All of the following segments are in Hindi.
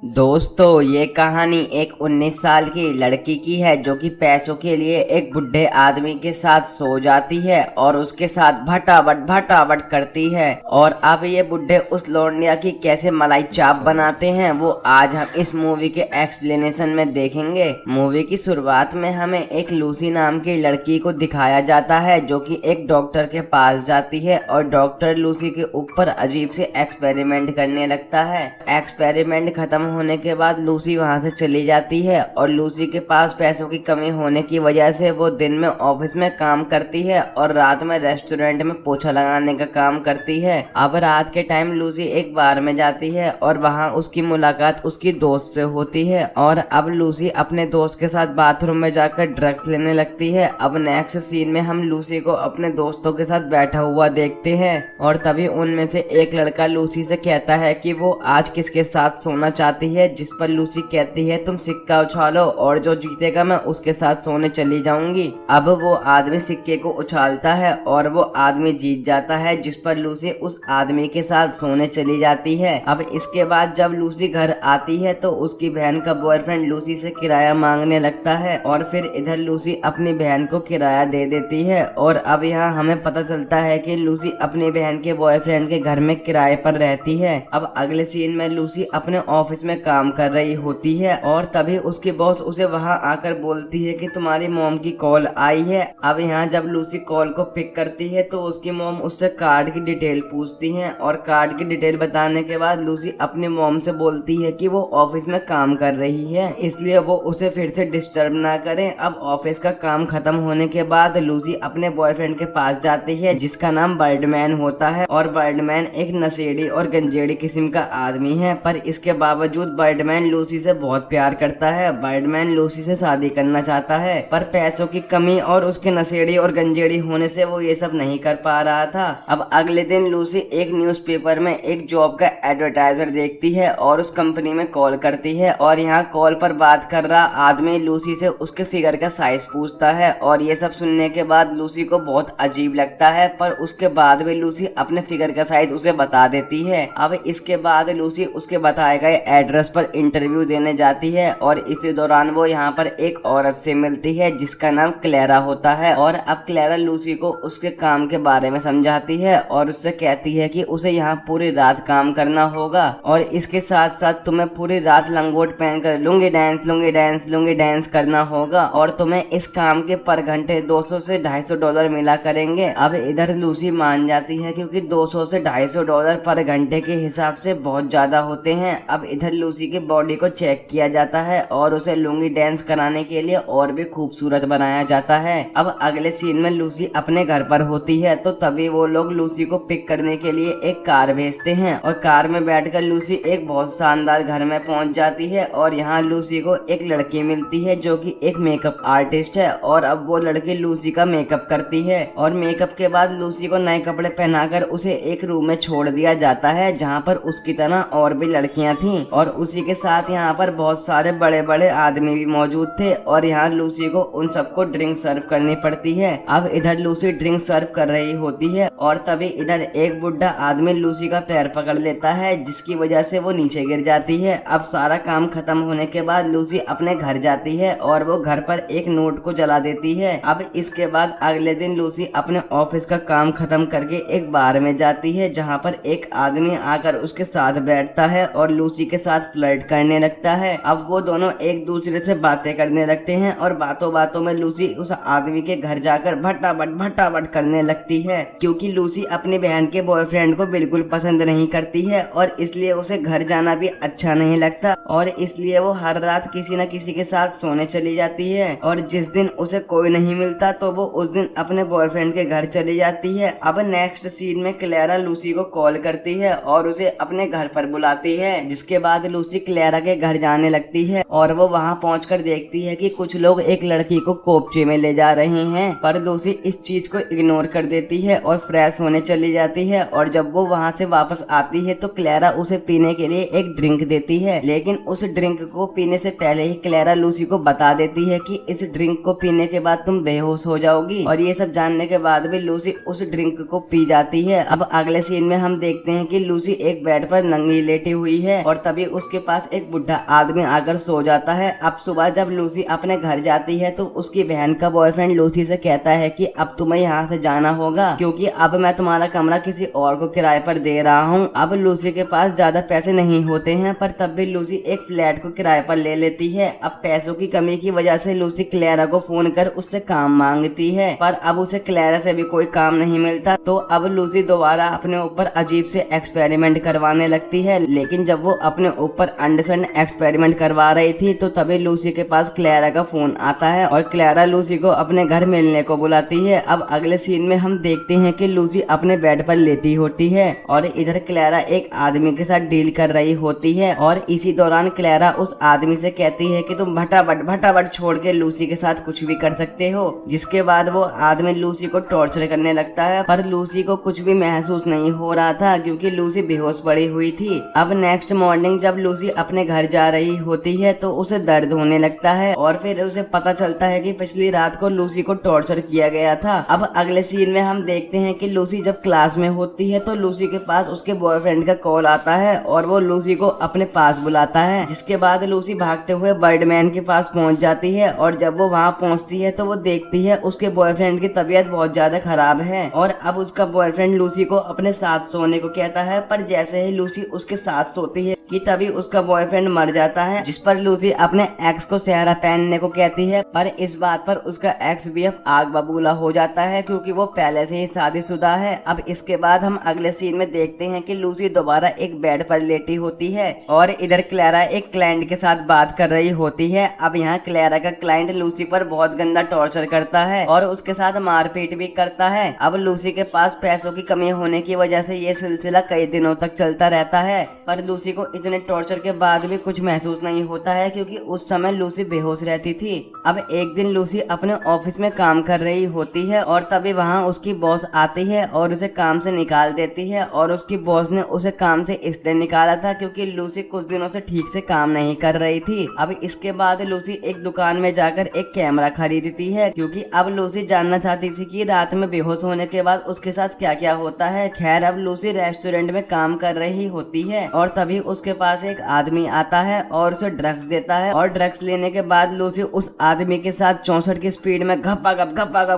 दोस्तों ये कहानी एक 19 साल की लड़की की है जो कि पैसों के लिए एक बुढ़े आदमी के साथ सो जाती है और उसके साथ भटाभट करती है। और अब ये बुढ़े उस लौंडिया की कैसे मलाई चाप बनाते हैं वो आज हम इस मूवी के एक्सप्लेनेशन में देखेंगे। मूवी की शुरुआत में हमें एक लूसी नाम की लड़की को दिखाया जाता है जो कि एक डॉक्टर के पास जाती है और डॉक्टर लूसी के ऊपर अजीब से एक्सपेरिमेंट करने लगता है। एक्सपेरिमेंट खत्म होने के बाद लूसी वहां से चली जाती है और लूसी के पास पैसों की कमी होने की वजह से वो दिन में ऑफिस में काम करती है और रात में रेस्टोरेंट में पोछा लगाने का काम करती है। अब रात के टाइम लूसी एक बार में जाती है और वहां उसकी मुलाकात उसकी दोस्त से होती है और अब लूसी अपने दोस्त के साथ बाथरूम में जाकर ड्रग्स लेने लगती है। अब नेक्स्ट सीन में हम लूसी को अपने दोस्तों के साथ बैठा हुआ देखते हैं और तभी उनमें से एक लड़का लूसी से कहता है कि वो आज किसके साथ सोना चाहती है, जिस पर लूसी कहती है तुम सिक्का उछालो और जो जीतेगा मैं उसके साथ सोने चली जाऊंगी। अब वो आदमी सिक्के को उछालता है और वो आदमी जीत जाता है, जिस पर लूसी उस आदमी के साथ सोने चली जाती है। अब इसके बाद जब लूसी घर आती है तो उसकी बहन का बॉयफ्रेंड लूसी से किराया मांगने लगता है और फिर इधर लूसी अपनी बहन को किराया दे देती है। और अब यहाँ हमें पता चलता है कि लूसी अपनी बहन के बॉयफ्रेंड के घर में किराए पर रहती है। अब अगले सीन में लूसी अपने ऑफिस में काम कर रही होती है और तभी उसकी बॉस उसे वहां आकर बोलती है कि तुम्हारी मॉम की कॉल आई है। अब यहाँ जब लूसी कॉल को पिक करती है तो उसकी मॉम उससे कार्ड की डिटेल पूछती है और कार्ड की डिटेल बताने के बाद लूसी अपनी मॉम से बोलती है कि वो ऑफिस में काम कर रही है, इसलिए वो उसे फिर से डिस्टर्ब ना करें। अब ऑफिस का काम खत्म होने के बाद लूसी अपने बॉयफ्रेंड के पास जाती है जिसका नाम बर्डमैन होता है और बर्डमैन एक नशेड़ी और गंजेड़ी किस्म का आदमी है, पर इसके बावजूद बर्डमैन लूसी से बहुत प्यार करता है। बर्डमैन लूसी से शादी करना चाहता है पर पैसों की कमी और उसके नशेड़ी और गंजेड़ी होने से वो ये सब नहीं कर पा रहा था। अब अगले दिन लूसी एक न्यूज़पेपर में एक जॉब का एडवर्टाइजर देखती है और उस कंपनी में कॉल करती है और यहाँ कॉल पर बात कर रहा आदमी लूसी से उसके फिगर का साइज पूछता है और ये सब सुनने के बाद लूसी को बहुत अजीब लगता है, पर उसके बाद भी लूसी अपने फिगर का साइज उसे बता देती है। अब इसके बाद लूसी उसके बताए गए एड्रेस पर इंटरव्यू देने जाती है और इसी दौरान वो यहाँ पर एक औरत से मिलती है जिसका नाम क्लेरा होता है। और अब क्लेरा लूसी को उसके काम के बारे में समझाती है और उससे कहती है कि उसे यहाँ पूरी रात काम करना होगा और इसके साथ साथ तुम्हें पूरी रात लंगोट पहनकर लुंगी डांस करना होगा और तुम्हें इस काम के पर घंटे 200 से $250 मिला करेंगे। अब इधर लूसी मान जाती है क्योंकि 200 से $250 पर घंटे के हिसाब से बहुत ज्यादा होते हैं। अब इधर लूसी की बॉडी को चेक किया जाता है और उसे लुंगी डांस कराने के लिए और भी खूबसूरत बनाया जाता है। अब अगले सीन में लूसी अपने घर पर होती है तो तभी वो लोग लूसी को पिक करने के लिए एक कार भेजते हैं और कार में बैठकर लूसी एक बहुत शानदार घर में पहुंच जाती है और यहाँ लूसी को एक लड़की मिलती है जो कि एक मेकअप आर्टिस्ट है और अब वो लड़की लूसी का मेकअप करती है और मेकअप के बाद लूसी को नए कपड़े पहनाकर उसे एक रूम में छोड़ दिया जाता है जहाँ पर उसकी तरह और भी लड़कियां थीं और उसी के साथ यहाँ पर बहुत सारे बड़े बड़े आदमी भी मौजूद थे और यहाँ लूसी को उन सबको ड्रिंक सर्व करनी पड़ती है। अब इधर लूसी ड्रिंक सर्व कर रही होती है और तभी इधर एक बुढ़ा आदमी लूसी का पैर पकड़ लेता है जिसकी वजह से वो नीचे गिर जाती है। अब सारा काम खत्म होने के बाद लूसी अपने घर जाती है और वो घर पर एक नोट को जला देती है। अब इसके बाद अगले दिन लूसी अपने ऑफिस का काम खत्म करके एक बार में जाती है जहाँ पर एक आदमी आकर उसके साथ बैठता है और लूसी के साथ फ्लर्ट करने लगता है। अब वो दोनों एक दूसरे से बातें करने लगते हैं और बातों बातों में लूसी उस आदमी के घर जाकर भटाभट करने लगती है क्योंकि लूसी अपनी बहन के बॉयफ्रेंड को बिल्कुल पसंद नहीं करती है और इसलिए उसे घर जाना भी अच्छा नहीं लगता और इसलिए वो हर रात किसी न किसी के साथ सोने चली जाती है और जिस दिन उसे कोई नहीं मिलता तो वो उस दिन अपने बॉयफ्रेंड के घर चली जाती है। अब नेक्स्ट सीन में क्लेरा लूसी को कॉल करती है और उसे अपने घर पर बुलाती है, जिसके बाद लूसी क्लेरा के घर जाने लगती है और वो वहां पहुंचकर देखती है कि कुछ लोग एक लड़की को कोपचे में ले जा रहे हैं, पर लूसी इस चीज को इग्नोर कर देती है और फ्रेश होने चली जाती है। और जब वो वहां से वापस आती है तो क्लेरा उसे पीने के लिए एक ड्रिंक देती है, लेकिन उस ड्रिंक को पीने से पहले ही क्लेरा लूसी को बता देती है कि इस ड्रिंक को पीने के बाद तुम बेहोश हो जाओगी और ये सब जानने के बाद भी लूसी उस ड्रिंक को पी जाती है। अब अगले सीन में हम देखते हैं कि लूसी एक बेड पर नंगी लेटी हुई है और तभी उसके पास एक बुढ़ा आदमी आकर सो जाता है। अब सुबह जब लूसी अपने घर जाती है तो उसकी बहन का बॉयफ्रेंड लूसी से कहता है कि अब तुम्हें यहाँ से जाना होगा क्योंकि अब मैं तुम्हारा कमरा किसी और को किराए पर दे रहा हूँ। अब लूसी के पास ज्यादा पैसे नहीं होते हैं पर तब भी लूसी एक फ्लैट को किराए पर ले लेती है। अब पैसों की कमी की वजह से लूसी क्लेरा को फोन कर उससे काम मांगती है पर अब उसे क्लेरा से भी कोई काम नहीं मिलता। तो अब लूसी दोबारा अपने ऊपर अजीब से एक्सपेरिमेंट करवाने लगती है। लेकिन जब वो अपने ऊपर अंडरस्टैंड एक्सपेरिमेंट करवा रही थी तो तभी लूसी के पास क्लेरा का फोन आता है और क्लेरा लूसी को अपने घर मिलने को बुलाती है। अब अगले सीन में हम देखते हैं कि लूसी अपने बेड पर लेटी होती है और इधर क्लेरा एक आदमी के साथ डील कर रही होती है और इसी दौरान क्लेरा उस आदमी से कहती है कि तुम भटाभट छोड़ के लूसी के साथ कुछ भी कर सकते हो। जिसके बाद वो आदमी लूसी को टॉर्चर करने लगता है पर लूसी को कुछ भी महसूस नहीं हो रहा था क्योंकि लूसी बेहोश पड़ी हुई थी। अब नेक्स्ट मॉर्निंग जब लूसी अपने घर जा रही होती है तो उसे दर्द होने लगता है और फिर उसे पता चलता है कि पिछली रात को लूसी को टॉर्चर किया गया था। अब अगले सीन में हम देखते हैं कि लूसी जब क्लास में होती है तो लूसी के पास उसके बॉयफ्रेंड का कॉल आता है और वो लूसी को अपने पास बुलाता है। जिसके बाद लूसी भागते हुए बर्डमैन के पास पहुंच जाती है और जब वो वहां पहुंचती है तो वो देखती है उसके बॉयफ्रेंड की तबीयत बहुत ज्यादा खराब है और अब उसका बॉयफ्रेंड लूसी को अपने साथ सोने को कहता है पर जैसे ही लूसी उसके साथ सोती है कि तभी उसका बॉयफ्रेंड मर जाता है। जिस पर लूसी अपने एक्स को सेहरा पहनने को कहती है पर इस बात पर उसका एक्स बीएफ आग बबूला हो जाता है क्योंकि वो पहले से ही शादीशुदा है। अब इसके बाद हम अगले सीन में देखते हैं कि लूसी दोबारा एक बेड पर लेटी होती है और इधर क्लेरा एक क्लाइंट के साथ बात कर रही होती है। अब यहाँ क्लेरा का क्लाइंट लूसी पर बहुत गंदा टॉर्चर करता है और उसके साथ मारपीट भी करता है। अब लूसी के पास पैसों की कमी होने की वजह से ये सिलसिला कई दिनों तक चलता रहता है पर लूसी को इतने टॉर्चर के बाद भी कुछ महसूस नहीं होता है क्योंकि उस समय लूसी बेहोश रहती थी। अब एक दिन लूसी अपने ऑफिस में काम कर रही होती है और तभी वहाँ उसकी बॉस आती है और उसे काम से निकाल देती है और उसकी बॉस ने उसे काम से इसलिए निकाला था क्योंकि लूसी कुछ दिनों से ठीक से काम नहीं कर रही थी। अब इसके बाद लूसी एक दुकान में जाकर एक कैमरा खरीदती है क्योंकि अब लूसी जानना चाहती थी कि रात में बेहोश होने के बाद उसके साथ क्या क्या होता है। खैर अब लूसी रेस्टोरेंट में काम कर रही होती है और तभी उसके पास एक आदमी आता है और उसे ड्रग्स देता है और ड्रग्स लेने के बाद लूसी उस आदमी के साथ 64 की स्पीड में घप्पा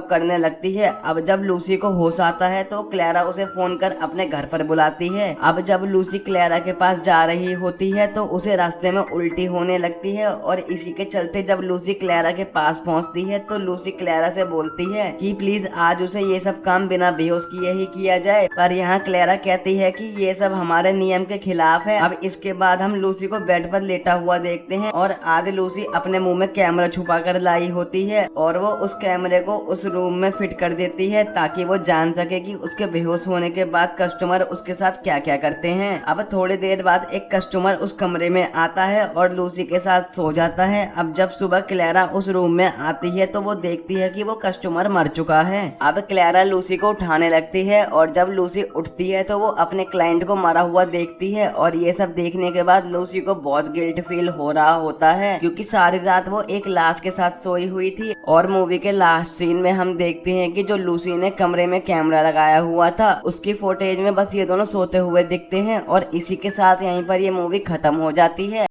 करने लगती है। अब जब लूसी को होश आता है तो क्लेरा उसे फोन कर अपने घर पर बुलाती है। अब जब लूसी क्लेरा के पास जा रही होती है तो उसे रास्ते में उल्टी होने लगती है और इसी के चलते जब लूसी क्लेरा के पास पहुंचती है तो लूसी क्लेरा से बोलती है कि प्लीज आज उसे ये सब काम बिना बेहोश किए ही किया जाए पर यहाँ क्लेरा कहती है कि ये सब हमारे नियम के खिलाफ है। अब इसके बाद हम लूसी को बेड पर लेटा हुआ देखते हैं और आज लूसी अपने मुंह में कैमरा छुपा कर लाई होती है और वो उस कैमरे को उस रूम में फिट कर देती है ताकि वो जान सके कि उसके बेहोश होने के बाद कस्टमर उसके साथ क्या क्या करते हैं। अब थोड़ी देर बाद एक कस्टमर उस कमरे में आता है और लूसी के साथ सो जाता है। अब जब सुबह क्लेरा उस रूम में आती है तो वो देखती है कि वो कस्टमर मर चुका है। अब क्लेरा लूसी को उठाने लगती है और जब लूसी उठती है तो वो अपने क्लाइंट को मरा हुआ देखती है और ये सब देखने के बाद लूसी को बहुत गिल्ट फील हो रहा होता है क्योंकि सारी रात वो एक लाश के साथ सोई हुई थी। और मूवी के लास्ट सीन में हम देखते हैं कि जो लूसी ने कमरे में कैमरा लगाया हुआ था उसकी फुटेज में बस ये दोनों सोते हुए दिखते हैं और इसी के साथ यहीं पर ये मूवी खत्म हो जाती है।